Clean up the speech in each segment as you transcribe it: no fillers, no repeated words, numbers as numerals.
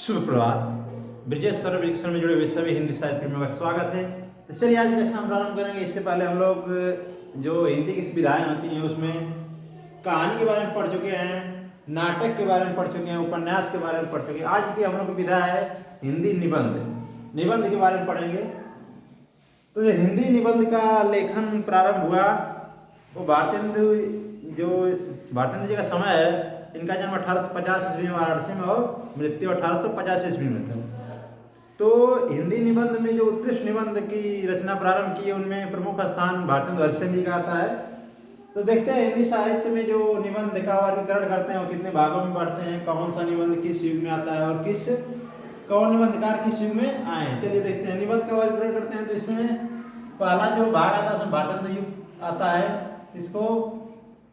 शुभ प्रभात। ब्रिजेश सर्वेक्षण में जुड़े हुए सभी हिंदी साहित्य प्रेमियों का स्वागत है। तो चलिए आज का हम प्रारंभ करेंगे। इससे पहले हम लोग जो हिंदी की विधाएं होती हैं उसमें कहानी के बारे में पढ़ चुके हैं, नाटक के बारे में पढ़ चुके हैं, उपन्यास के बारे में पढ़ चुके हैं। आज की हम लोग की विधा है हिंदी निबंध के बारे में पढ़ेंगे। तो जो हिंदी निबंध का लेखन प्रारंभ हुआ वो भारतेंदु जी का समय है। इनका जन्म 1850 ईस्वी में वाराणसी में और मृत्यु 1850 ईस्वी में था। तो हिंदी निबंध में जो उत्कृष्ट निबंध की रचना प्रारंभ की है उनमें प्रमुख स्थान भारतेंदु हरिश्चंद्र जी का आता है। तो देखते हैं हिंदी साहित्य में जो निबंध का वर्गीकरण करते हैं वो कितने भागों में बांटते हैं, कौन सा निबंध किस युग में आता है और कौन निबंधकार किस युग में आए हैं। चलिए देखते हैं निबंध का वर्गीकरण करते हैं। तो इसमें पहला जो भाग आता है उसमें भारतेंदु युग आता है, इसको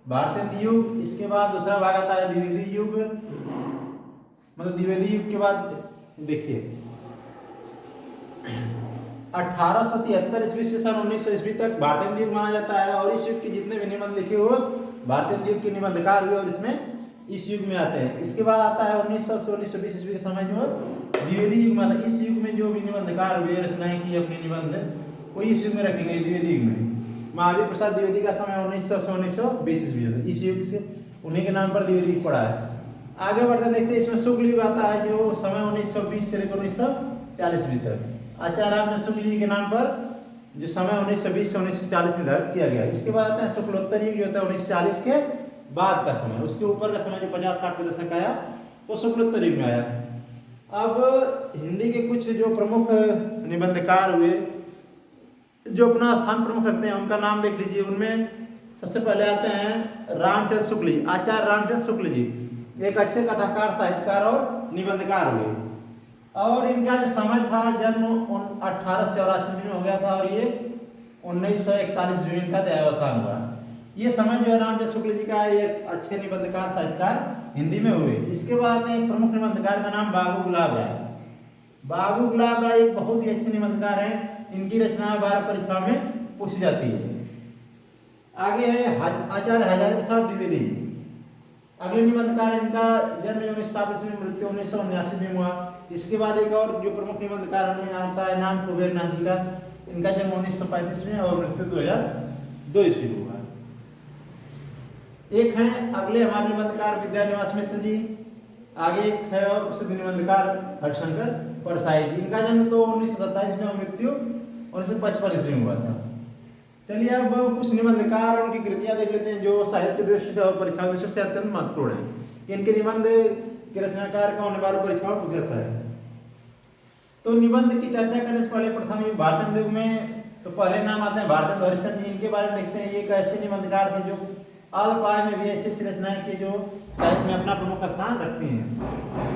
भारतेंदु युग। इसके बाद दूसरा भाग आता है द्विवेदी युग, मतलब द्विवेदी युग के बाद देखिए 1873 ईस्वी से सन 1900 ईस्वी तक भारतेंदु युग माना जाता है। और इस युग के जितने भी निबंध लिखे हुए भारतेंदु युग के निबंधकार हुए और इसमें इस युग में आते हैं। इसके बाद आता है 1900 से 1920 ईस्वी का समय जो है द्विवेदी युग में आता है। इस युग में जो भी निबंधकार हुए, रचनाएं की अपने निबंध वो इस युग में रखेंगे, द्विवेदी युग में। महावीर प्रसाद द्विवेदी का समय 1900 से 1920 ईस्वी है। इस युग से उन्हीं के नाम पर द्विवेदी पड़ा है। आगे बढ़ते देखते हैं इसमें शुक्ल युग आता है जो समय 1920 से लेकर 1940 ईस्वी तक आचार्य रामचंद्र शुक्ल जी के नाम पर जो समय 1920 से 1940 में निर्धारित किया गया। इसके बाद आता है शुक्लोत्तर युग जो होता है 1940 के बाद का समय। उसके ऊपर का समय जो 50-60 के दशक आया वो शुक्लोत्तर युग में आया। अब हिंदी के कुछ जो प्रमुख निबंधकार हुए जो अपना स्थान प्रमुख रखते हैं उनका नाम देख लीजिए। उनमें सबसे पहले आते हैं रामचंद्र शुक्ल जी। आचार्य रामचंद्र शुक्ल जी एक अच्छे कथाकार, साहित्यकार और निबंधकार हुए। और इनका जो समय था जन्म 1884 में हो गया था और ये 1941 में इनका देहावसान हुआ। ये समय जो है रामचंद्र शुक्ल जी का एक अच्छे निबंधकार, साहित्यकार हिंदी में हुए। इसके बाद एक प्रमुख निबंधकार का नाम बाबू गुलाब राय। बाबू गुलाब राय एक बहुत ही अच्छे निबंधकार हैं। इनकी रचनाएं 12 परीक्षाओं में पूछी जाती है। आगे है आचार्य हजारी प्रसाद द्विवेदी। अगले निबंधकार इनका जन्म 1907 में, मृत्यु 1979 में हुआ। इसके बाद एक और जो प्रमुख निबंधकार आता है नाम कुबेर नाथ जी का। इनका जन्म 1935 में और मृत्यु 2002 ईस्वी में हुआ। एक है अगले हमारे निबंधकार विद्यानिवास मिश्र जी। आगे एक है और प्रसिद्ध निबंधकार हरिशंकर परसाई जी। इनका जन्म तो 1927 में और मृत्यु 1955 ईस्वी में हुआ था। चलिए अब कुछ निबंधकार और उनकी कृतियां देख लेते हैं जो साहित्य दृष्टि से और परीक्षा दृष्टि से अत्यंत महत्वपूर्ण है। इनके निबंध के रचनाकार कौन 12 परीक्षाओं में पूछा है। तो निबंध की चर्चा करने से पहले प्रथम युग भारतेंदु युग में तो पहले नाम आते हैं भारतेंदु हरिश्चंद्र जी। इनके बारे में देखते हैं। ये एक ऐसे निबंधकार थे जो अल्प आय में भी ऐसी रचनाएं की जो साहित्य में अपना प्रमुख स्थान रखती हैं।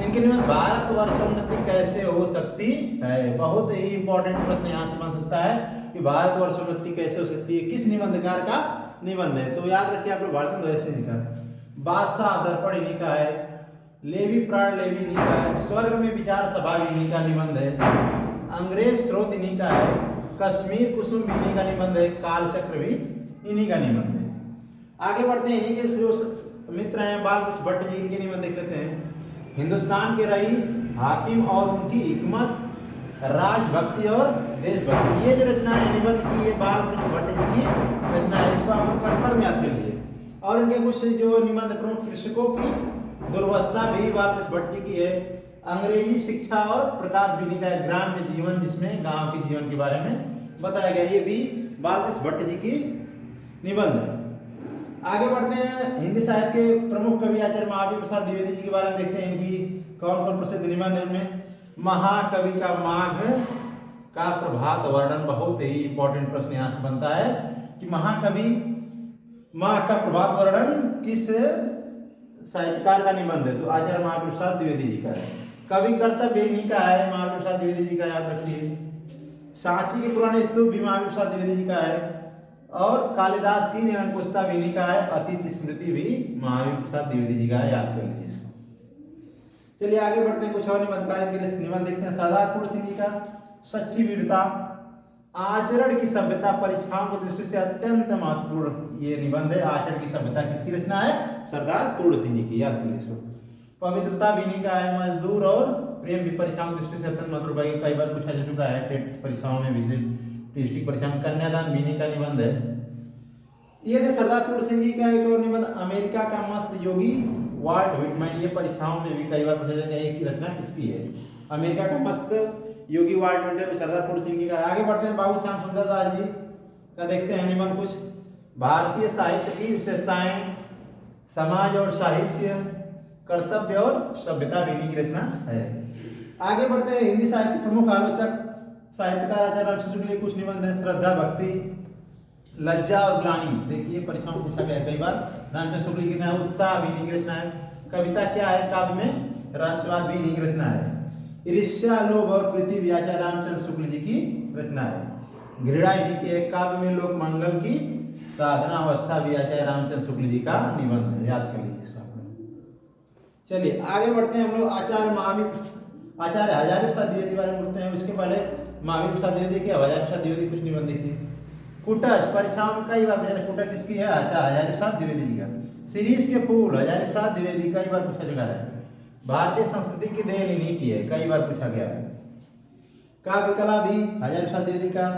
इनके निबंध भारतवर्षोन्नति कैसे हो सकती है, बहुत ही इंपॉर्टेंट प्रश्न यहाँ से बन सकता है कि भारतवर्षोन्नति कैसे हो सकती है, किस निबंधकार का निबंध है। तो याद रखिए आप लोग भारतेंदु हरिश्चंद्र जी का। बादशाह दर्पण इन्हीं का है, लेवी प्राण लेवी इन्हीं का है, स्वर्ग में विचार सभा इन्हीं का निबंध है, अंग्रेज स्रोत इन्हीं का है, कश्मीर कुसुम भी इन्हीं का निबंध है, कालचक्र भी इन्हीं का निबंध है। आगे बढ़ते हैं। इन्हीं के जो मित्र हैं बालकृष्ण भट्ट जी, इनके निबंध देख लेते हैं। हिंदुस्तान के रईस, हाकिम और उनकी हिकमत, राजभक्ति और देशभक्ति। ये जो रचना है निबंध की ये बालकृष्ण भट्ट जी की रचना है। इसको आप लोग कन्फर्म याद कर लीजिए। और इनके कुछ जो निबंध प्रमुख कृषकों की दुर्वस्था भी बालकृष्ण भट्ट जी की है। अंग्रेजी शिक्षा और प्रकाश भी इन्हीं का है। ग्राम्य जीवन जिसमें गाँव के जीवन के बारे में बताया गया, ये भी बालकृष्ण भट्ट जी की निबंध है। आगे बढ़ते हैं। हिंदी साहित्य के प्रमुख कवि आचार्य महावीर प्रसाद द्विवेदी जी के बारे में देखते हैं। इनकी कौन कौन प्रसिद्ध निबंध है। उनमें महाकवि का माघ का प्रभात वर्णन, बहुत ही इंपॉर्टेंट प्रश्न यहाँ से बनता है कि महाकवि माघ का प्रभात वर्णन किस साहित्यकार का निबंध है। तो आचार्य महावीर प्रसाद द्विवेदी जी का है। कवि कर्तव्य इन्हीं का है, महावीर प्रसाद द्विवेदी जी का, याद रखिए। सांची के पुराने स्तूप भी महावीर प्रसाद द्विवेदी जी का है। और कालिदास की निरंकुशता भी इन्हीं का है। अतिथि स्मृति भी महावीर प्रसाद द्विवेदी जी का है, याद कर लीजिए इसको। चलिए आगे बढ़ते हैं। कुछ और निबंधकार के निबंध देखते हैं। सरदार पूर्ण सिंह जी का सच्ची वीरता, आचरण की सभ्यता, परीक्षाओं की दृष्टि से अत्यंत महत्वपूर्ण ये निबंध है। आचरण की सभ्यता किसकी रचना है? सरदार पूर्ण सिंह जी की, याद करिए इसको। पवित्रता भी निकाय, मजदूर और प्रेम भी परीक्षाओं की दृष्टि से अत्यंत महत्वपूर्ण है। कई बार पूछा जा चुका है टेट परीक्षाओं में भी, डिस्ट्रिक्ट परीक्षा में। कन्यादान बीनी का निबंध है। ये थे सरदार फूल सिंह जी का एक और निबंध, अमेरिका का मस्त योगी वाल्ट व्हिटमैन। ये परीक्षाओं में भी कई बार पूछा जाएगा एक की रचना किसकी है। अमेरिका का मस्त योगी वाल्ट व्हिटमैन सरदार फूल सिंह जी का। आगे बढ़ते हैं, बाबू श्याम सुंदर दास जी का देखते हैं निबंध कुछ। भारतीय साहित्य की विशेषताएं, समाज और साहित्य, कर्तव्य और सभ्यता भी इनकी रचना है। आगे बढ़ते हैं, हिंदी साहित्य प्रमुख आलोचक साहित्यकार आचार्य रामचंद्र शुक्ल के कुछ निबंध है। श्रद्धा भक्ति, लज्जा और ग्लानि, देखिए परीक्षाओं में पूछा गया कई बार। रामचंद्र शुक्ल की रचना है। उत्साह भी इन्हीं की रचना है। कविता क्या है, काव्य में रहस्यवाद भी इन्हीं की रचना है। ईर्ष्या, लोभ और प्रीति भी आचार्य रामचंद्र शुक्ल जी की रचना है। घृणा इन्हीं की है। काव्य में लोक मंगल की साधना अवस्था भी आचार्य रामचंद्र शुक्ल जी का निबंध है, याद कर लीजिए इसका। चलिए आगे बढ़ते हैं हम लोग। आचार्य हजारी प्रसाद द्विवेदी के बारे में पढ़ते हैं। उसके पहले महावीर प्रसाद द्विवेदी के, हजारी प्रसाद द्विवेदी कुछ निबंध देखिए। कुटज, परीक्षाओं में कई बार पूछा, कुटज किसकी है, आचार्य हजारी प्रसाद द्विवेदी जी का। शिरीष के फूल, हजारी प्रसाद द्विवेदी, कई बार पूछा गया है। भारतीय संस्कृति की देन इन्हीं की है, कई बार पूछा गया है। काव्य कला भी हजारी प्रसाद द्विवेदी का।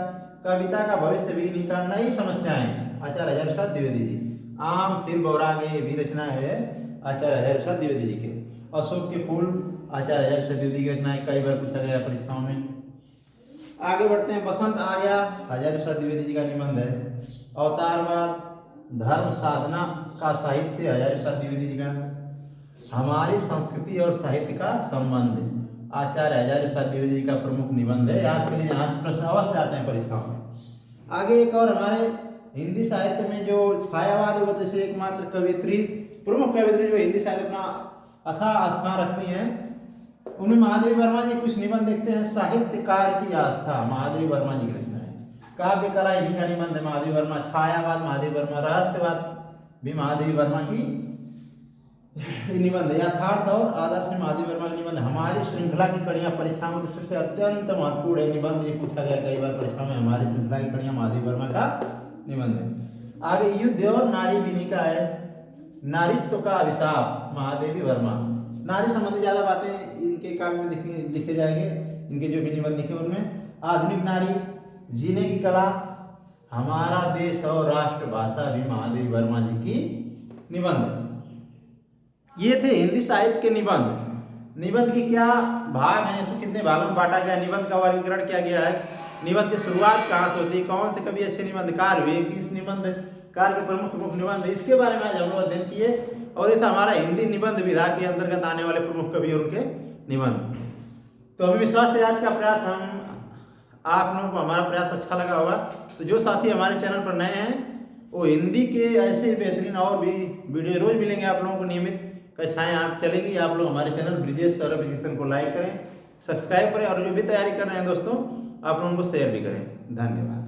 कविता का भविष्य भी इन्हीं का। नई समस्याएं, आचार्य हजारी प्रसाद द्विवेदी जी। आम फिर बौरागे भी रचना है आचार्य हजारी प्रसाद द्विवेदी जी के। अशोक के फूल, आचार्य हजारी प्रसाद द्विवेदी की रचना है, कई बार पूछा गया परीक्षाओं में। आगे बढ़ते हैं, बसंत आ गया, हजारी प्रसाद द्विवेदी जी का निबंध है। अवतारवाद, धर्म साधना का साहित्य, हजारी प्रसाद द्विवेदी जी का। हमारी संस्कृति और साहित्य का संबंध, आचार्य हजारी प्रसाद द्विवेदी जी का प्रमुख निबंध है, याद करिए, यहाँ से प्रश्न अवश्य आते हैं परीक्षाओं में। आगे एक और हमारे हिंदी साहित्य में जो छायावाद है, जैसे एकमात्र कवियत्री, प्रमुख कवियत्री जो हिंदी साहित्य अपना अथाह स्थान रखती हैं, उनमें महादेवी वर्मा जी कुछ निबंध देखते हैं। साहित्यकार की आस्था, महादेवी वर्मा जी की रचना है। काव्य कला इन्हीं का निबंध है, महादेवी वर्मा। छायावाद महादेवी वर्मा, रहस्यवाद भी महादेवी वर्मा की निबंध है। यथार्थ और आदर्श महादेवी वर्मा का निबंध। हमारी श्रृंखला की कड़ियां, परीक्षाओं की दृष्टि से अत्यंत महत्वपूर्ण है निबंध, ये पूछा गया कई बार परीक्षा में। हमारी श्रृंखला की कड़ियां महादेवी वर्मा का निबंध है। आगे युद्ध और नारी बिनी का है। नारित्व का अभिशाप, महादेवी वर्मा। नारी संबंधी ज्यादा बातें इनके काव्य में लिखे जाएंगे, इनके जो भी निबंध लिखे उनमें। आधुनिक नारी, जीने की कला, हमारा देश और राष्ट्रभाषा भी महादेवी वर्मा जी की निबंध। ये थे हिंदी साहित्य के निबंध। निबंध के क्या भाग हैं, इसको कितने भागों में बांटा गया, निबंध का वर्गीकरण किया गया है, निबंध की शुरुआत कहाँ से होती है, कौन से कभी अच्छे निबंधकार हुए, किस निबंधकार के प्रमुख निबंध, इसके बारे में आज हम लोग अध्ययन किए। और ये था हमारा हिंदी निबंध विधा के अंतर्गत आने वाले प्रमुख कवि और उनके निबंध। तो हमें विश्वास है आज का प्रयास आप लोगों को हमारा प्रयास अच्छा लगा होगा। तो जो साथी हमारे चैनल पर नए हैं वो हिंदी के ऐसे बेहतरीन और भी वीडियो रोज मिलेंगे आप लोगों को नियमित कक्षाएं आप चलेगी। आप लोग हमारे चैनल ब्रिजेश सौरभ एजुकेशन को लाइक करें, सब्सक्राइब करें और जो भी तैयारी कर रहे हैं दोस्तों आप लोगों को शेयर भी करें। धन्यवाद।